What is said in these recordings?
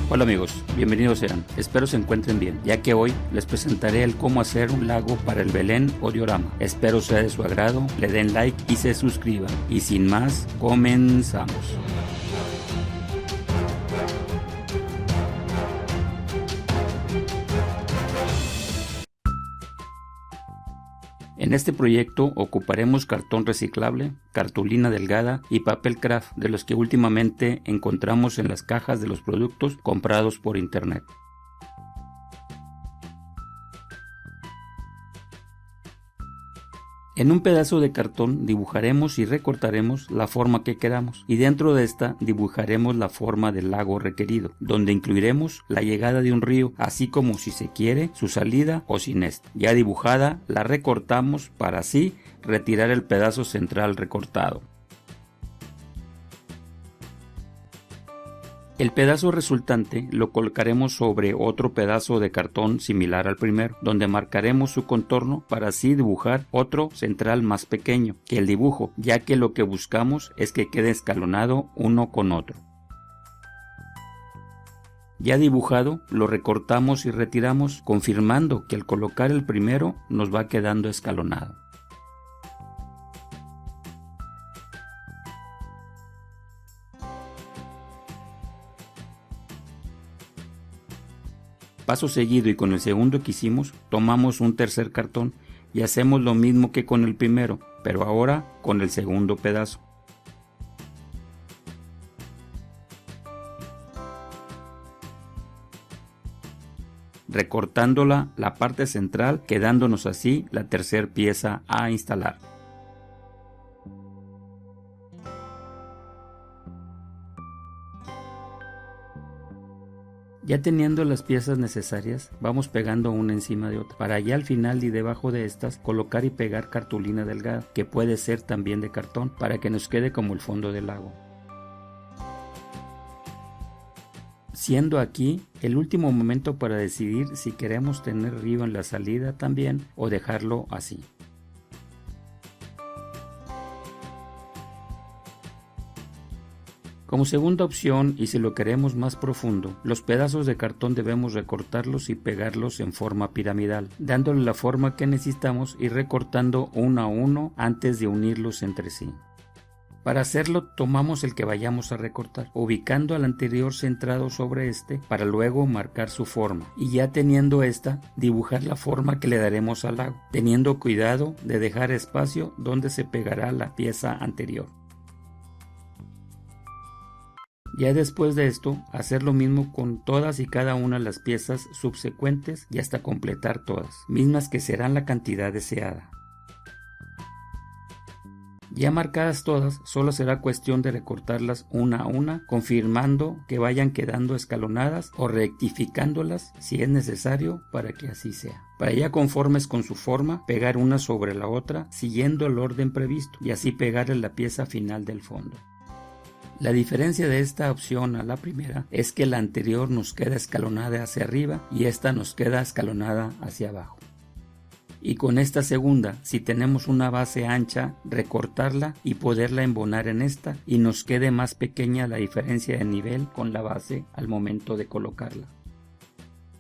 Hola amigos, bienvenidos sean, espero se encuentren bien, ya que hoy les presentaré el cómo hacer un lago para el Belén o diorama. Espero sea de su agrado, le den like y se suscriban. Y sin más, comenzamos. En este proyecto ocuparemos cartón reciclable, cartulina delgada y papel craft de los que últimamente encontramos en las cajas de los productos comprados por internet. En un pedazo de cartón dibujaremos y recortaremos la forma que queramos y dentro de esta dibujaremos la forma del lago requerido, donde incluiremos la llegada de un río, así como si se quiere su salida o sin esta. Ya dibujada la recortamos para así retirar el pedazo central recortado. El pedazo resultante lo colocaremos sobre otro pedazo de cartón similar al primero, donde marcaremos su contorno para así dibujar otro central más pequeño que el dibujo, ya que lo que buscamos es que quede escalonado uno con otro. Ya dibujado, lo recortamos y retiramos, confirmando que al colocar el primero nos va quedando escalonado. Paso seguido y con el segundo que hicimos, tomamos un tercer cartón y hacemos lo mismo que con el primero, pero ahora con el segundo pedazo. Recortándola la parte central, quedándonos así la tercera pieza a instalar. Ya teniendo las piezas necesarias, vamos pegando una encima de otra, para ya al final y debajo de estas colocar y pegar cartulina delgada, que puede ser también de cartón, para que nos quede como el fondo del lago. Siendo aquí el último momento para decidir si queremos tener río en la salida también o dejarlo así. Como segunda opción, y si lo queremos más profundo, los pedazos de cartón debemos recortarlos y pegarlos en forma piramidal, dándole la forma que necesitamos y recortando uno a uno antes de unirlos entre sí. Para hacerlo tomamos el que vayamos a recortar, ubicando al anterior centrado sobre este para luego marcar su forma y ya teniendo esta, dibujar la forma que le daremos al lago, teniendo cuidado de dejar espacio donde se pegará la pieza anterior. Ya después de esto, hacer lo mismo con todas y cada una de las piezas subsecuentes y hasta completar todas, mismas que serán la cantidad deseada. Ya marcadas todas, solo será cuestión de recortarlas una a una, confirmando que vayan quedando escalonadas o rectificándolas si es necesario para que así sea. Para ya conformes con su forma, pegar una sobre la otra, siguiendo el orden previsto y así pegarle la pieza final del fondo. La diferencia de esta opción a la primera es que la anterior nos queda escalonada hacia arriba y esta nos queda escalonada hacia abajo. Y con esta segunda, si tenemos una base ancha, recortarla y poderla embonar en esta y nos quede más pequeña la diferencia de nivel con la base al momento de colocarla.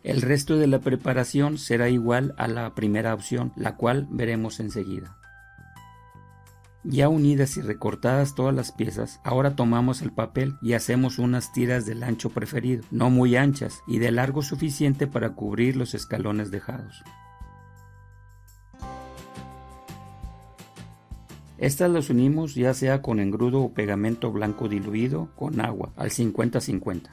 El resto de la preparación será igual a la primera opción, la cual veremos enseguida. Ya unidas y recortadas todas las piezas, ahora tomamos el papel y hacemos unas tiras del ancho preferido, no muy anchas y de largo suficiente para cubrir los escalones dejados. Estas las unimos ya sea con engrudo o pegamento blanco diluido con agua al 50-50.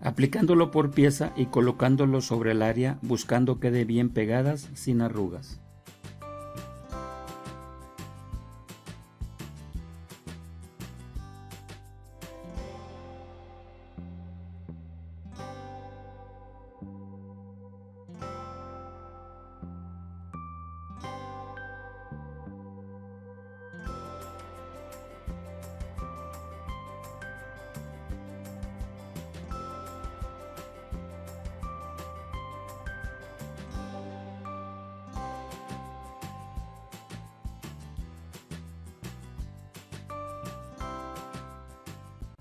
Aplicándolo por pieza y colocándolo sobre el área buscando quede bien pegadas sin arrugas.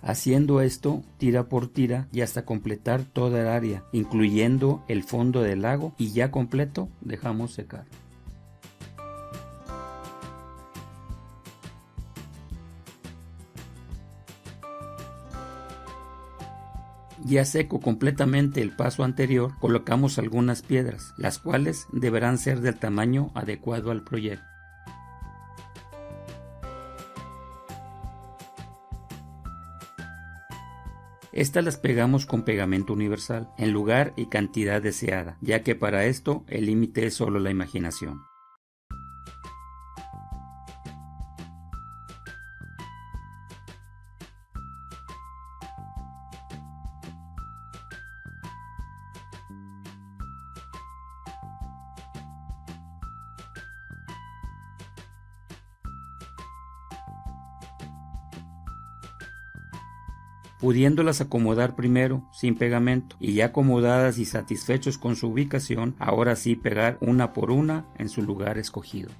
Haciendo esto tira por tira y hasta completar toda el área, incluyendo el fondo del lago, y ya completo dejamos secar. Ya seco completamente el paso anterior, colocamos algunas piedras, las cuales deberán ser del tamaño adecuado al proyecto. Estas las pegamos con pegamento universal, en lugar y cantidad deseada, ya que para esto el límite es solo la imaginación. Pudiéndolas acomodar primero sin pegamento, y ya acomodadas y satisfechos con su ubicación, ahora sí pegar una por una en su lugar escogido.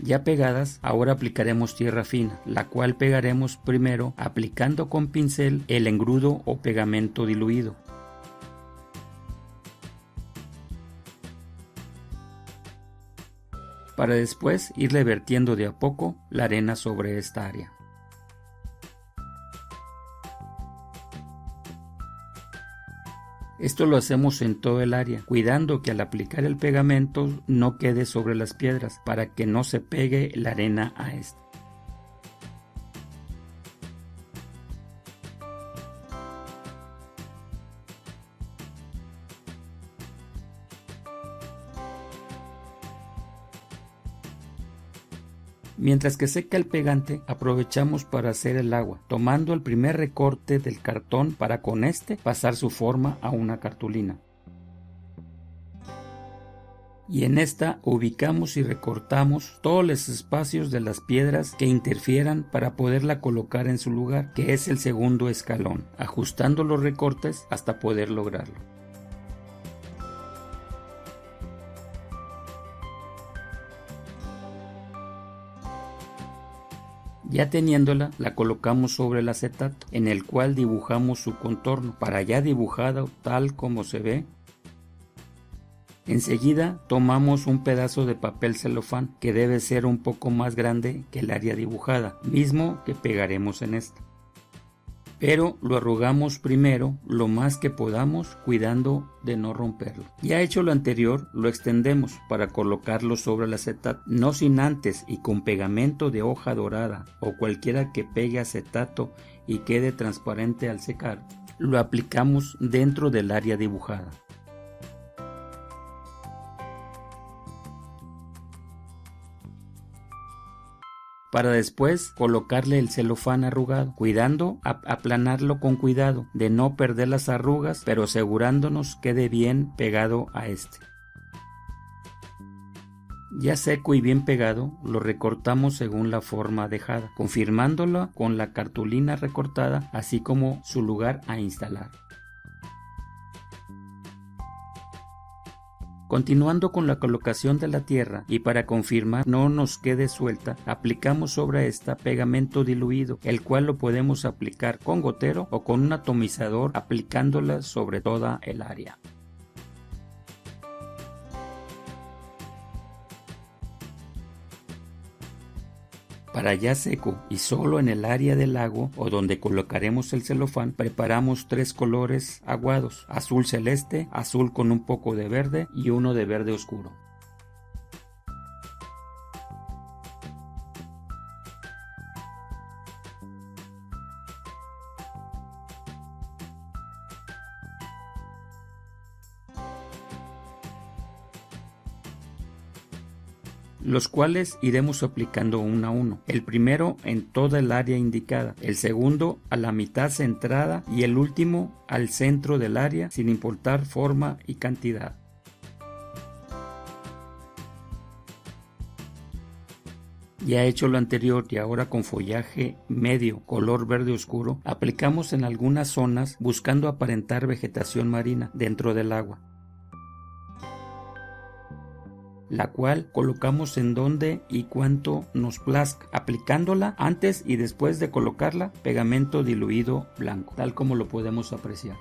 Ya pegadas, ahora aplicaremos tierra fina, la cual pegaremos primero aplicando con pincel el engrudo o pegamento diluido. Para después irle vertiendo de a poco la arena sobre esta área. Esto lo hacemos en todo el área, cuidando que al aplicar el pegamento no quede sobre las piedras, para que no se pegue la arena a esta. Mientras que seca el pegante, aprovechamos para hacer el agua, tomando el primer recorte del cartón para con este pasar su forma a una cartulina. Y en esta ubicamos y recortamos todos los espacios de las piedras que interfieran para poderla colocar en su lugar, que es el segundo escalón, ajustando los recortes hasta poder lograrlo. Ya teniéndola, la colocamos sobre el acetato, en el cual dibujamos su contorno, para ya dibujado tal como se ve. Enseguida tomamos un pedazo de papel celofán, que debe ser un poco más grande que el área dibujada, mismo que pegaremos en esta. Pero lo arrugamos primero lo más que podamos, cuidando de no romperlo. Ya hecho lo anterior, lo extendemos para colocarlo sobre el acetato, no sin antes y con pegamento de hoja dorada o cualquiera que pegue acetato y quede transparente al secar, lo aplicamos dentro del área dibujada. Para después colocarle el celofán arrugado, cuidando aplanarlo con cuidado, de no perder las arrugas, pero asegurándonos quede bien pegado a este. Ya seco y bien pegado, lo recortamos según la forma dejada, confirmándolo con la cartulina recortada, así como su lugar a instalar. Continuando con la colocación de la tierra, y para confirmar no nos quede suelta, aplicamos sobre esta pegamento diluido, el cual lo podemos aplicar con gotero o con un atomizador, aplicándola sobre toda el área. Para ya seco y solo en el área del lago o donde colocaremos el celofán, preparamos 3 colores aguados: azul celeste, azul con un poco de verde y uno de verde oscuro. Los cuales iremos aplicando uno a uno, el primero en toda el área indicada, el segundo a la mitad centrada y el último al centro del área, sin importar forma y cantidad. Ya hecho lo anterior y ahora con follaje medio color verde oscuro, aplicamos en algunas zonas buscando aparentar vegetación marina dentro del agua. la cual colocamos en donde y cuánto nos plazca, aplicándola antes y después de colocarla pegamento diluido blanco, tal como lo podemos apreciar.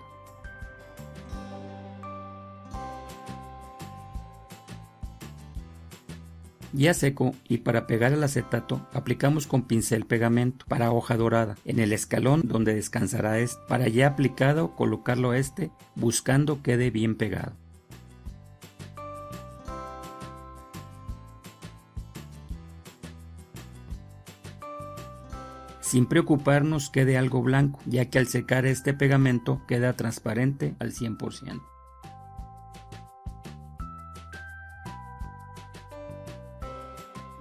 Ya seco y para pegar el acetato aplicamos con pincel pegamento para hoja dorada en el escalón donde descansará este, para ya aplicado colocarlo buscando quede bien pegado. Sin preocuparnos quede algo blanco, ya que al secar este pegamento queda transparente al 100%.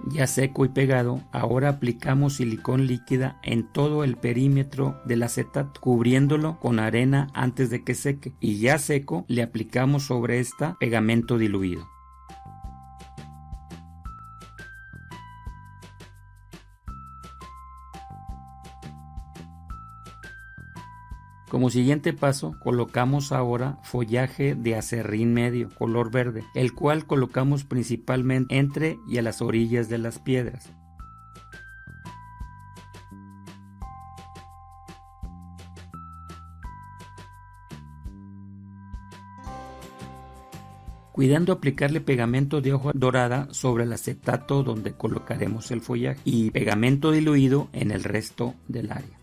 Ya seco y pegado, ahora aplicamos silicón líquida en todo el perímetro del acetato, cubriéndolo con arena antes de que seque, y ya seco le aplicamos sobre esta pegamento diluido. Como siguiente paso, colocamos ahora follaje de aserrín medio, color verde, el cual colocamos principalmente entre y a las orillas de las piedras. Cuidando aplicarle pegamento de hoja dorada sobre el acetato donde colocaremos el follaje y pegamento diluido en el resto del área.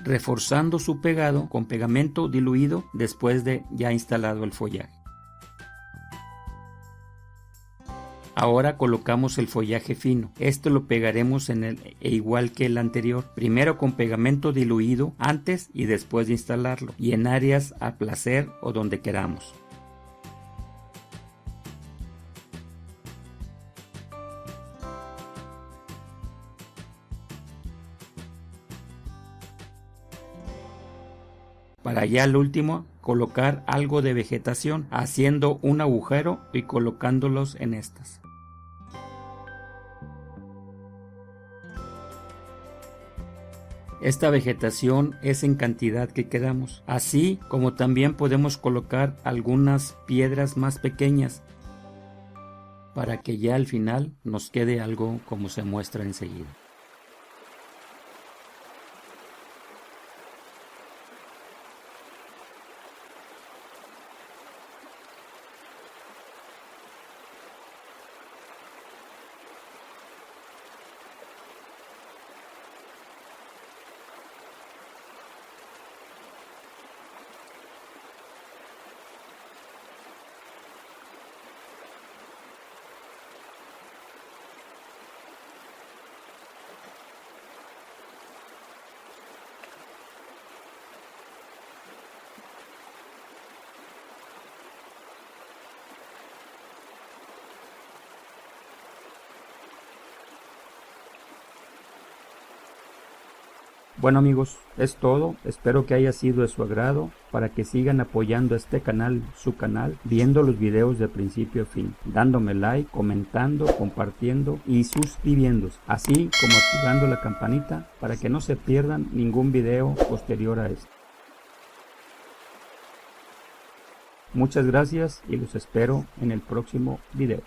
Reforzando su pegado con pegamento diluido después de ya instalado el follaje. Ahora colocamos el follaje fino. Esto lo pegaremos igual que el anterior, primero con pegamento diluido antes y después de instalarlo, y en áreas a placer o donde queramos. Para ya al último colocar algo de vegetación, haciendo un agujero y colocándolos en estas. Esta vegetación es en cantidad que queramos, así como también podemos colocar algunas piedras más pequeñas para que ya al final nos quede algo como se muestra enseguida. Bueno amigos, es todo, espero que haya sido de su agrado, para que sigan apoyando este canal, su canal, viendo los videos de principio a fin, dándome like, comentando, compartiendo y suscribiéndose, así como activando la campanita para que no se pierdan ningún video posterior a este. Muchas gracias y los espero en el próximo video.